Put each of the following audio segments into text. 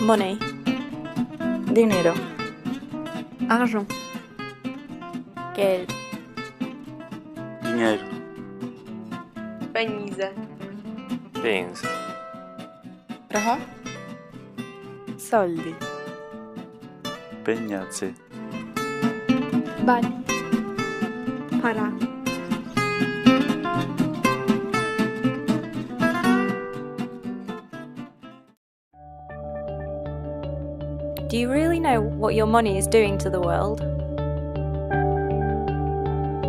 Money. Dinero. Argent. Geld. Dinheiro. Peníze. Pieniądze. Praha. Soldi. Pieniądze. Bani. Para. Do you really know what your money is doing to the world?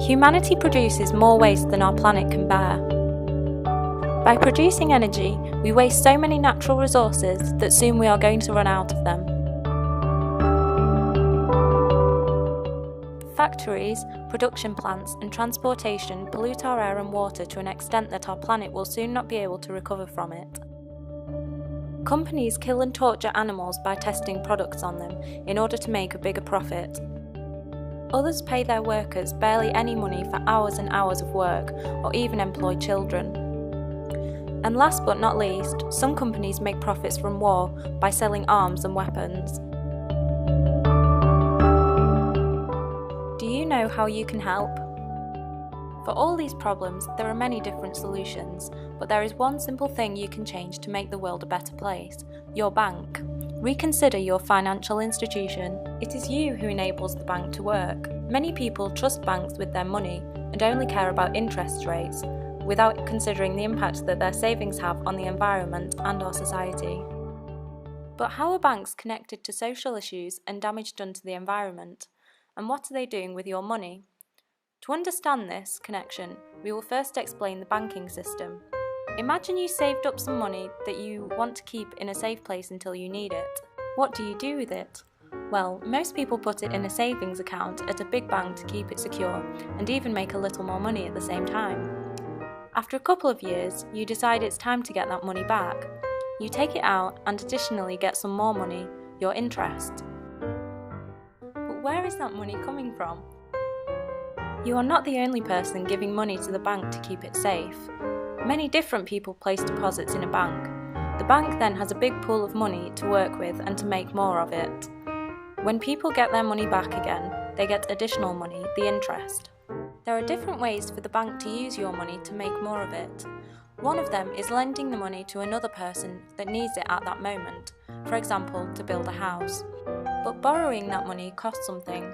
Humanity produces more waste than our planet can bear. By producing energy, we waste so many natural resources that soon we are going to run out of them. Factories, production plants, and transportation pollute our air and water to an extent that our planet will soon not be able to recover from it. Companies kill and torture animals by testing products on them in order to make a bigger profit. Others pay their workers barely any money for hours and hours of work, or even employ children. And last but not least, some companies make profits from war by selling arms and weapons. Do you know how you can help? For all these problems, there are many different solutions, but there is one simple thing you can change to make the world a better place: your bank. Reconsider your financial institution. It is you who enables the bank to work. Many people trust banks with their money and only care about interest rates, without considering the impact that their savings have on the environment and our society. But how are banks connected to social issues and damage done to the environment? And what are they doing with your money? To understand this connection, we will first explain the banking system. Imagine you saved up some money that you want to keep in a safe place until you need it. What do you do with it? Well, most people put it in a savings account at a big bank to keep it secure and even make a little more money at the same time. After a couple of years, you decide it's time to get that money back. You take it out and additionally get some more money, your interest. But where is that money coming from? You are not the only person giving money to the bank to keep it safe. Many different people place deposits in a bank. The bank then has a big pool of money to work with and to make more of it. When people get their money back again, they get additional money, the interest. There are different ways for the bank to use your money to make more of it. One of them is lending the money to another person that needs it at that moment, for example, to build a house. But borrowing that money costs something.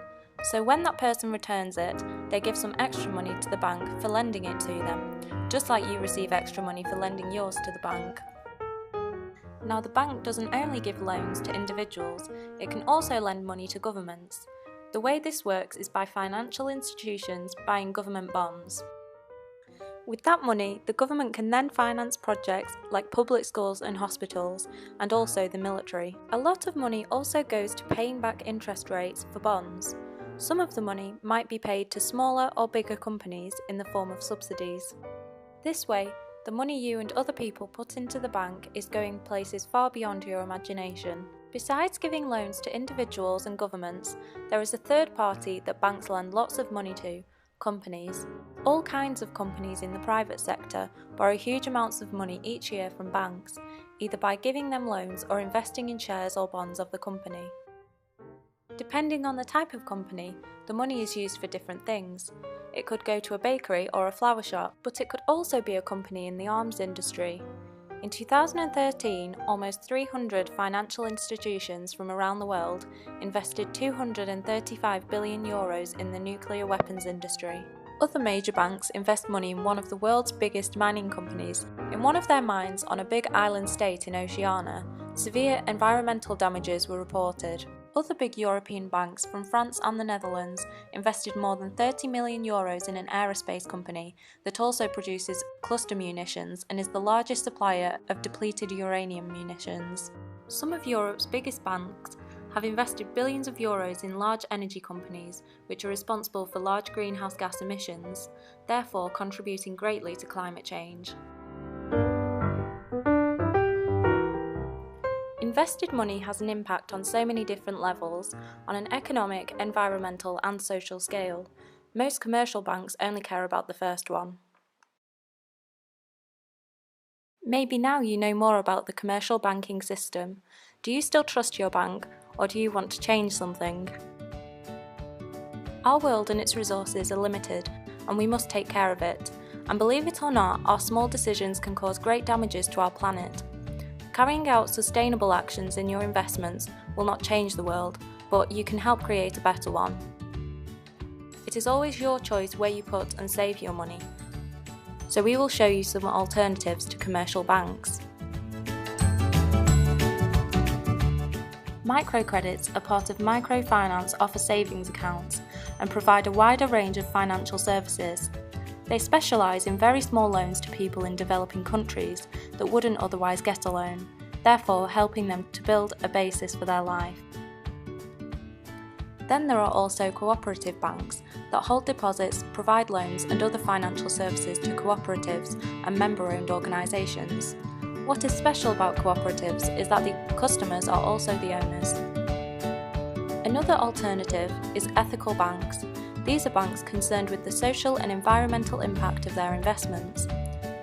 So when that person returns it, they give some extra money to the bank for lending it to them, just like you receive extra money for lending yours to the bank. Now, the bank doesn't only give loans to individuals, it can also lend money to governments. The way this works is by financial institutions buying government bonds. With that money, the government can then finance projects like public schools and hospitals, and also the military. A lot of money also goes to paying back interest rates for bonds. Some of the money might be paid to smaller or bigger companies in the form of subsidies. This way, the money you and other people put into the bank is going places far beyond your imagination. Besides giving loans to individuals and governments, there is a third party that banks lend lots of money to: companies. All kinds of companies in the private sector borrow huge amounts of money each year from banks, either by giving them loans or investing in shares or bonds of the company. Depending on the type of company, the money is used for different things. It could go to a bakery or a flower shop, but it could also be a company in the arms industry. In 2013, almost 300 financial institutions from around the world invested €235 billion in the nuclear weapons industry. Other major banks invest money in one of the world's biggest mining companies. In one of their mines on a big island state in Oceania, severe environmental damages were reported. Other big European banks from France and the Netherlands invested more than €30 million in an aerospace company that also produces cluster munitions and is the largest supplier of depleted uranium munitions. Some of Europe's biggest banks have invested billions of euros in large energy companies which are responsible for large greenhouse gas emissions, therefore contributing greatly to climate change. Invested money has an impact on so many different levels, on an economic, environmental and social scale. Most commercial banks only care about the first one. Maybe now you know more about the commercial banking system. Do you still trust your bank, or do you want to change something? Our world and its resources are limited, and we must take care of it. And believe it or not, our small decisions can cause great damages to our planet. Carrying out sustainable actions in your investments will not change the world, but you can help create a better one. It is always your choice where you put and save your money. So we will show you some alternatives to commercial banks. Microcredits are part of microfinance offer savings accounts and provide a wider range of financial services. They specialise in very small loans to people in developing countries that wouldn't otherwise get a loan, therefore helping them to build a basis for their life. Then there are also cooperative banks that hold deposits, provide loans and other financial services to cooperatives and member-owned organisations. What is special about cooperatives is that the customers are also the owners. Another alternative is ethical banks. These are banks concerned with the social and environmental impact of their investments.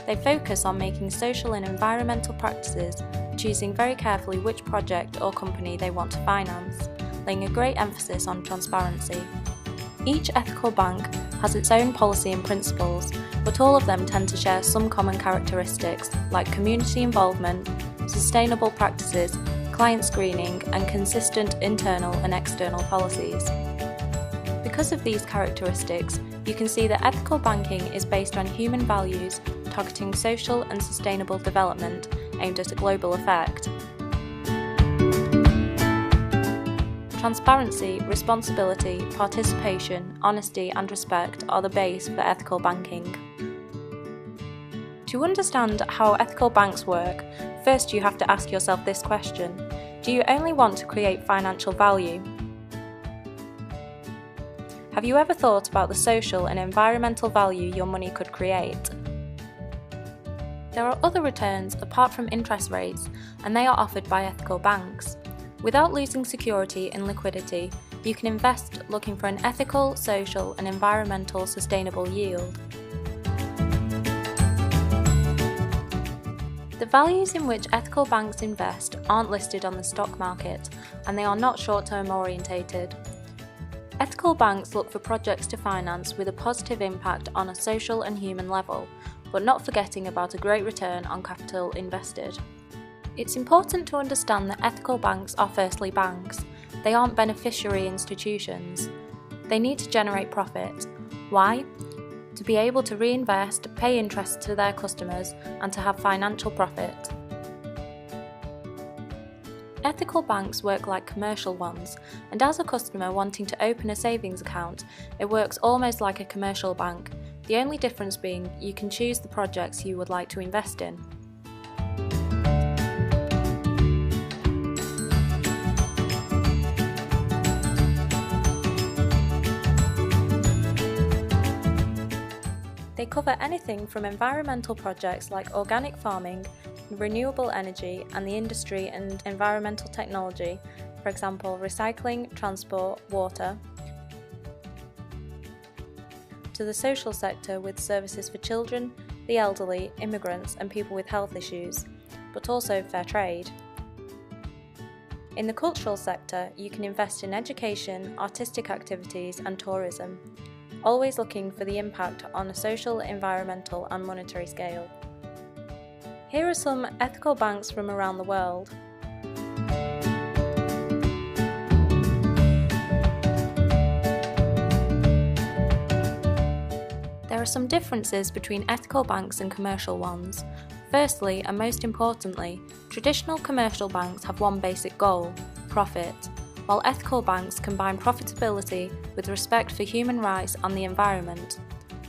They focus on making social and environmental practices, choosing very carefully which project or company they want to finance, laying a great emphasis on transparency. Each ethical bank has its own policy and principles, but all of them tend to share some common characteristics like community involvement, sustainable practices, client screening, and consistent internal and external policies. Because of these characteristics, you can see that ethical banking is based on human values, targeting social and sustainable development aimed at a global effect. Transparency, responsibility, participation, honesty and respect are the base for ethical banking. To understand how ethical banks work, first you have to ask yourself this question: do you only want to create financial value? Have you ever thought about the social and environmental value your money could create? There are other returns apart from interest rates, and they are offered by ethical banks. Without losing security and liquidity, you can invest looking for an ethical, social and environmental sustainable yield. The values in which ethical banks invest aren't listed on the stock market, and they are not short-term orientated. Ethical banks look for projects to finance with a positive impact on a social and human level, but not forgetting about a great return on capital invested. It's important to understand that ethical banks are firstly banks. They aren't beneficiary institutions. They need to generate profit. Why? To be able to reinvest, pay interest to their customers, and to have financial profit. Ethical banks work like commercial ones, and as a customer wanting to open a savings account, it works almost like a commercial bank, the only difference being you can choose the projects you would like to invest in. They cover anything from environmental projects like organic farming, renewable energy, and the industry and environmental technology, for example recycling, transport, water, to the social sector with services for children, the elderly, immigrants and people with health issues, but also fair trade. In the cultural sector, you can invest in education, artistic activities and tourism, always looking for the impact on a social, environmental and monetary scale. Here are some ethical banks from around the world. There are some differences between ethical banks and commercial ones. Firstly, and most importantly, traditional commercial banks have one basic goal: profit, while ethical banks combine profitability with respect for human rights and the environment.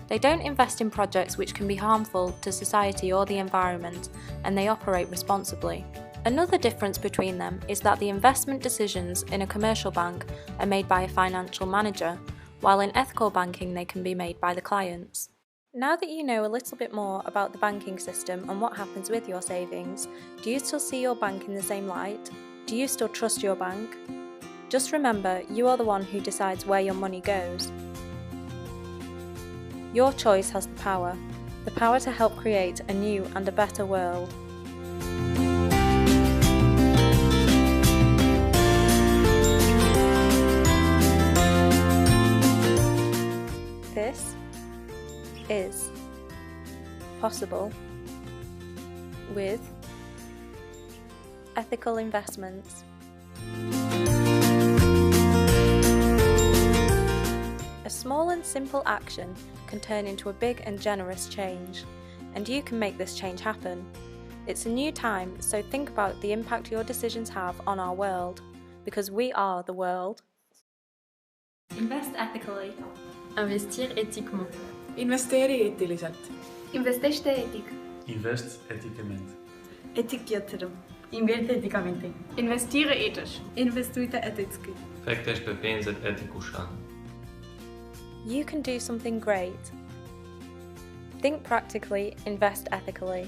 They don't invest in projects which can be harmful to society or the environment, and they operate responsibly. Another difference between them is that the investment decisions in a commercial bank are made by a financial manager, while in ethical banking they can be made by the clients. Now that you know a little bit more about the banking system and what happens with your savings, do you still see your bank in the same light? Do you still trust your bank? Just remember, you are the one who decides where your money goes. Your choice has the power to help create a new and a better world. possible with ethical investments. A small and simple action can turn into a big and generous change, and you can make this change happen. It's a new time, so think about the impact your decisions have on our world, because we are the world. Invest ethically. Investir éthiquement. Investeeri eetiliselt. Investește etic. Invest eticamente. Etic yatırım. Invierte eticamente. Investire ethisch. Investuite eticky. Fektes be pénzed etikusan. You can do something great. Think practically, invest ethically.